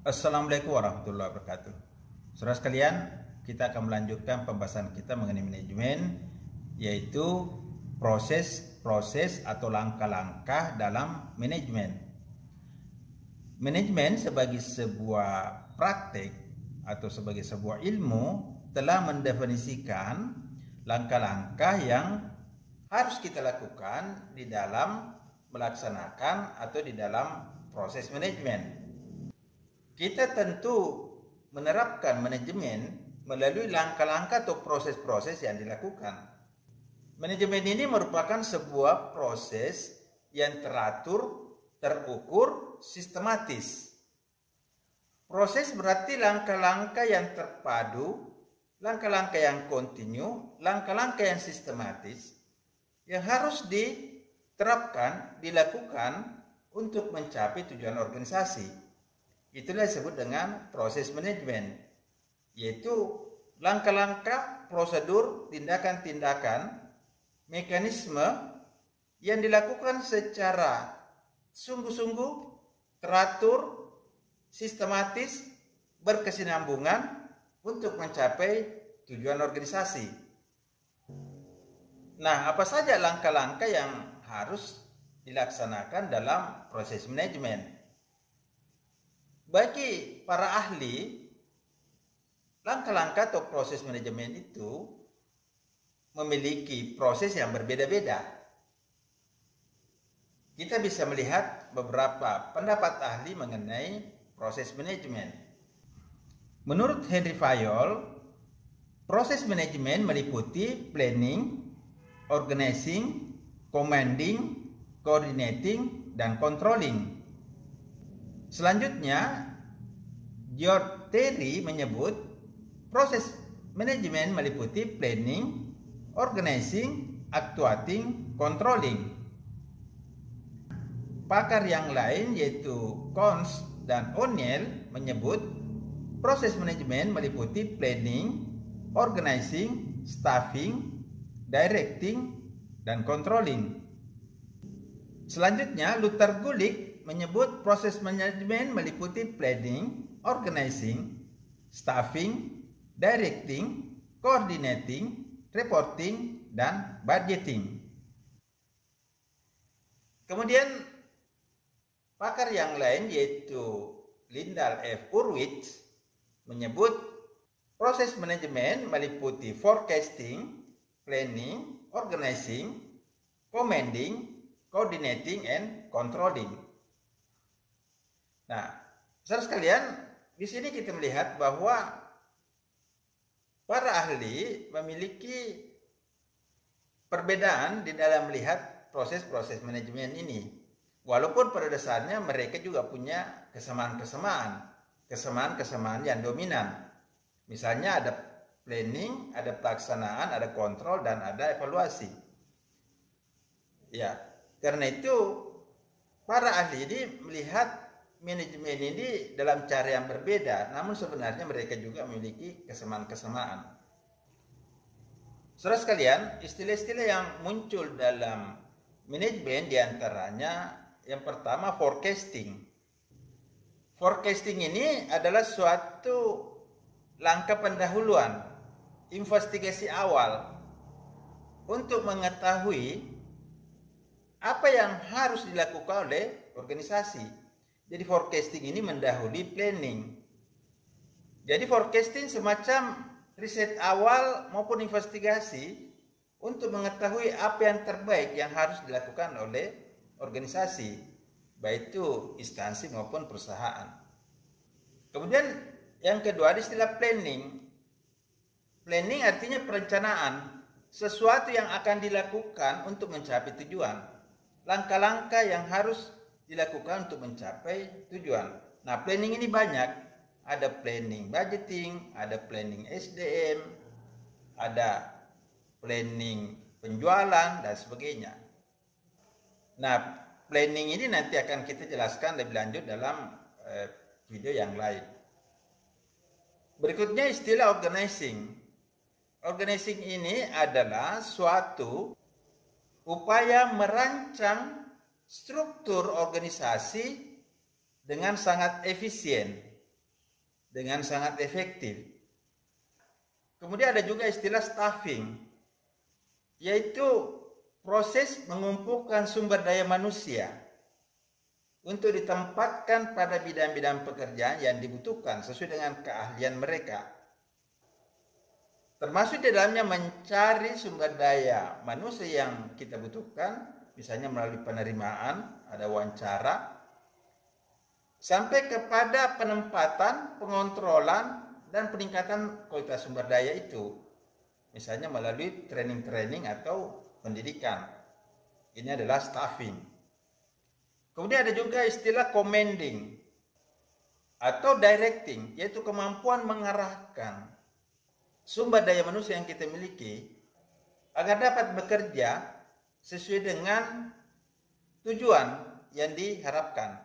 Assalamualaikum warahmatullahi wabarakatuh. Saudara sekalian, kita akan melanjutkan pembahasan kita mengenai manajemen, yaitu proses-proses atau langkah-langkah dalam manajemen. Manajemen sebagai sebuah praktek atau sebagai sebuah ilmu telah mendefinisikan langkah-langkah yang harus kita lakukan di dalam melaksanakan atau di dalam proses manajemen. Kita tentu menerapkan manajemen melalui langkah-langkah atau proses-proses yang dilakukan. Manajemen ini merupakan sebuah proses yang teratur, terukur, sistematis. Proses berarti langkah-langkah yang terpadu, langkah-langkah yang kontinu, langkah-langkah yang sistematis yang harus diterapkan, dilakukan untuk mencapai tujuan organisasi. Itulah disebut dengan proses manajemen, yaitu langkah-langkah, prosedur, tindakan-tindakan, mekanisme yang dilakukan secara sungguh-sungguh, teratur, sistematis, berkesinambungan untuk mencapai tujuan organisasi. Nah, apa saja langkah-langkah yang harus dilaksanakan dalam proses manajemen? Bagi para ahli, langkah-langkah atau proses manajemen itu memiliki proses yang berbeda-beda. Kita bisa melihat beberapa pendapat ahli mengenai proses manajemen. Menurut Henry Fayol, proses manajemen meliputi planning, organizing, commanding, coordinating, dan controlling. Selanjutnya, George Terry menyebut proses manajemen meliputi planning, organizing, actuating, controlling. Pakar yang lain yaitu Cons dan O'Neill menyebut proses manajemen meliputi planning, organizing, staffing, directing, dan controlling. Selanjutnya, Luther Gulick menyebut proses manajemen meliputi planning, organizing, staffing, directing, coordinating, reporting, dan budgeting. Kemudian pakar yang lain yaitu Lyndall F. Urwitz menyebut proses manajemen meliputi forecasting, planning, organizing, commanding, coordinating, and controlling. Nah, saudara sekalian, di sini kita melihat bahwa para ahli memiliki perbedaan di dalam melihat proses-proses manajemen ini. Walaupun pada dasarnya mereka juga punya kesamaan yang dominan. Misalnya ada planning, ada pelaksanaan, ada kontrol, dan ada evaluasi. Ya, karena itu para ahli ini melihat manajemen ini dalam cara yang berbeda, namun sebenarnya mereka juga memiliki kesamaan-kesamaan. Saudara sekalian, istilah-istilah yang muncul dalam manajemen diantaranya yang pertama forecasting. Forecasting ini adalah suatu langkah pendahuluan, investigasi awal untuk mengetahui apa yang harus dilakukan oleh organisasi. Jadi forecasting ini mendahului planning. Jadi forecasting semacam riset awal maupun investigasi untuk mengetahui apa yang terbaik yang harus dilakukan oleh organisasi, baik itu instansi maupun perusahaan. Kemudian yang kedua istilah planning. Planning artinya perencanaan, sesuatu yang akan dilakukan untuk mencapai tujuan. Langkah-langkah yang harus dilakukan untuk mencapai tujuan. Nah, planning ini banyak. Ada planning budgeting, ada planning SDM, ada planning penjualan, dan sebagainya. Nah, planning ini nanti akan kita jelaskan lebih lanjut dalam video yang lain. Berikutnya istilah organizing. Organizing ini adalah suatu upaya merancang struktur organisasi dengan sangat efisien dengan sangat efektif. Kemudian ada juga istilah staffing, yaitu proses mengumpulkan sumber daya manusia untuk ditempatkan pada bidang-bidang pekerjaan yang dibutuhkan sesuai dengan keahlian mereka. Termasuk di dalamnya mencari sumber daya manusia yang kita butuhkan, misalnya melalui penerimaan, ada wawancara, sampai kepada penempatan, pengontrolan, dan peningkatan kualitas sumber daya itu. Misalnya melalui training-training atau pendidikan. Ini adalah staffing. Kemudian ada juga istilah commanding atau directing, yaitu kemampuan mengarahkan sumber daya manusia yang kita miliki agar dapat bekerja sesuai dengan tujuan yang diharapkan.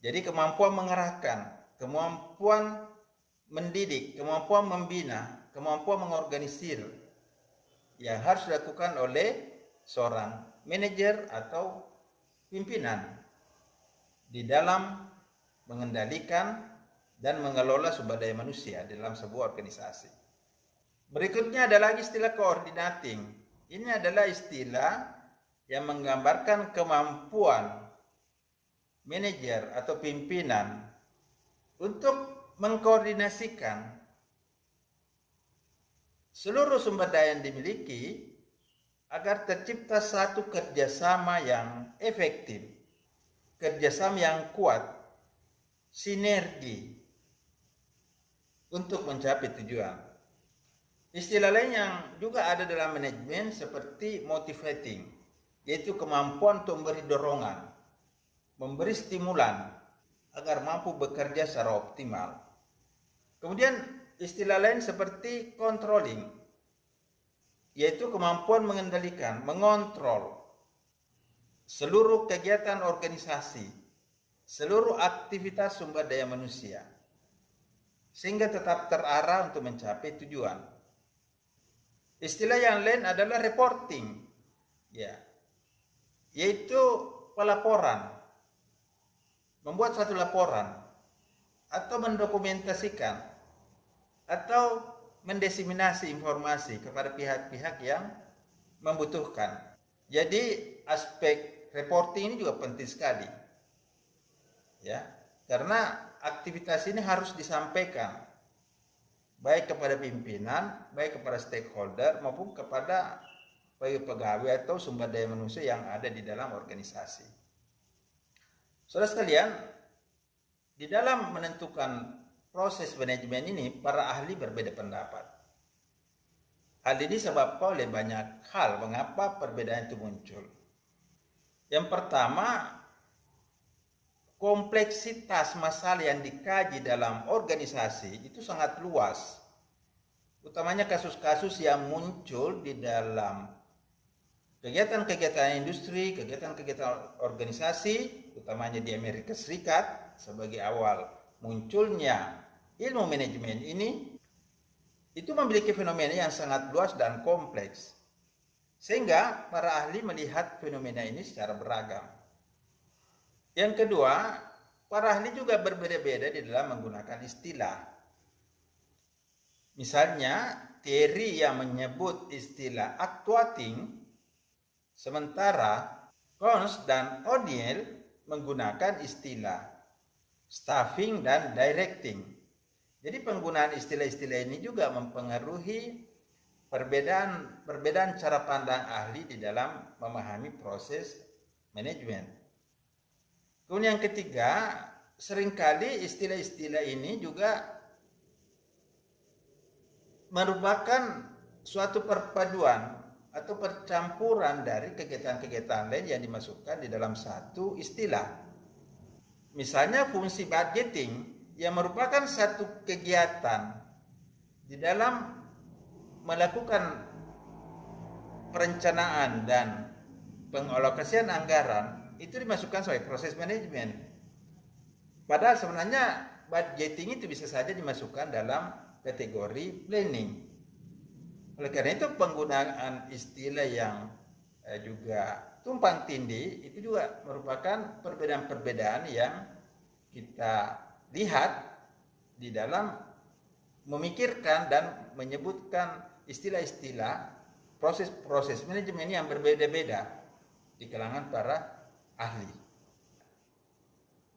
Jadi kemampuan mengarahkan, kemampuan mendidik, kemampuan membina, kemampuan mengorganisir yang harus dilakukan oleh seorang manajer atau pimpinan di dalam mengendalikan dan mengelola sumber daya manusia di dalam sebuah organisasi. Berikutnya ada lagi istilah coordinating. Ini adalah istilah yang menggambarkan kemampuan manajer atau pimpinan untuk mengkoordinasikan seluruh sumber daya yang dimiliki agar tercipta satu kerjasama yang efektif, kerjasama yang kuat, sinergi untuk mencapai tujuan. Istilah lain yang juga ada dalam manajemen seperti motivating, yaitu kemampuan untuk memberi dorongan, memberi stimulan agar mampu bekerja secara optimal. Kemudian istilah lain seperti controlling, yaitu kemampuan mengendalikan, mengontrol seluruh kegiatan organisasi, seluruh aktivitas sumber daya manusia, sehingga tetap terarah untuk mencapai tujuan. Istilah yang lain adalah reporting, yaitu pelaporan, membuat satu laporan, atau mendokumentasikan, atau mendiseminasi informasi kepada pihak-pihak yang membutuhkan. Jadi aspek reporting ini juga penting sekali, karena aktivitas ini harus disampaikan baik kepada pimpinan, baik kepada stakeholder maupun kepada pegawai atau sumber daya manusia yang ada di dalam organisasi. Saudara sekalian, di dalam menentukan proses manajemen ini, para ahli berbeda pendapat. Hal ini disebabkan oleh banyak hal mengapa perbedaan itu muncul. Yang pertama, kompleksitas masalah yang dikaji dalam organisasi itu sangat luas. Utamanya kasus-kasus yang muncul di dalam kegiatan-kegiatan industri, kegiatan-kegiatan organisasi, utamanya di Amerika Serikat, sebagai awal munculnya ilmu manajemen ini, itu memiliki fenomena yang sangat luas dan kompleks. Sehingga para ahli melihat fenomena ini secara beragam. Yang kedua, para ahli juga berbeda-beda di dalam menggunakan istilah. Misalnya, teori yang menyebut istilah actuating, sementara Cons dan O'Neill menggunakan istilah staffing dan directing. Jadi penggunaan istilah-istilah ini juga mempengaruhi perbedaan cara pandang ahli di dalam memahami proses manajemen. Kemudian yang ketiga, seringkali istilah-istilah ini juga merupakan suatu perpaduan atau percampuran dari kegiatan-kegiatan lain yang dimasukkan di dalam satu istilah. Misalnya fungsi budgeting yang merupakan satu kegiatan di dalam melakukan perencanaan dan pengalokasian anggaran, itu dimasukkan sebagai proses manajemen. Padahal sebenarnya budgeting itu bisa saja dimasukkan dalam kategori planning. Oleh karena itu penggunaan istilah yang juga tumpang tindih itu juga merupakan perbedaan-perbedaan yang kita lihat di dalam memikirkan dan menyebutkan istilah-istilah proses-proses manajemen yang berbeda-beda di kalangan para ahli.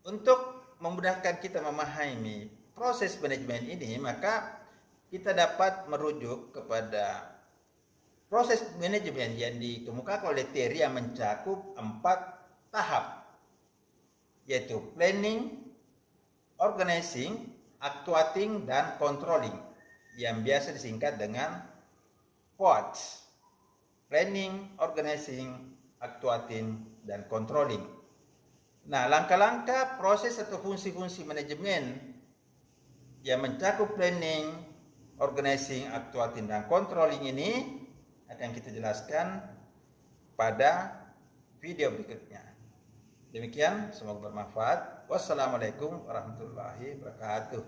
Untuk memudahkan kita memahami proses manajemen ini, maka kita dapat merujuk kepada proses manajemen yang dikemukakan oleh Terry yang mencakup 4 tahap, yaitu planning, organizing, actuating, dan controlling, yang biasa disingkat dengan PODS. Planning, organizing, actuating, dan controlling. Nah, langkah-langkah proses atau fungsi-fungsi manajemen yang mencakup planning, organizing, actuating, dan controlling ini akan kita jelaskan pada video berikutnya. Demikian, semoga bermanfaat. Wassalamualaikum warahmatullahi wabarakatuh.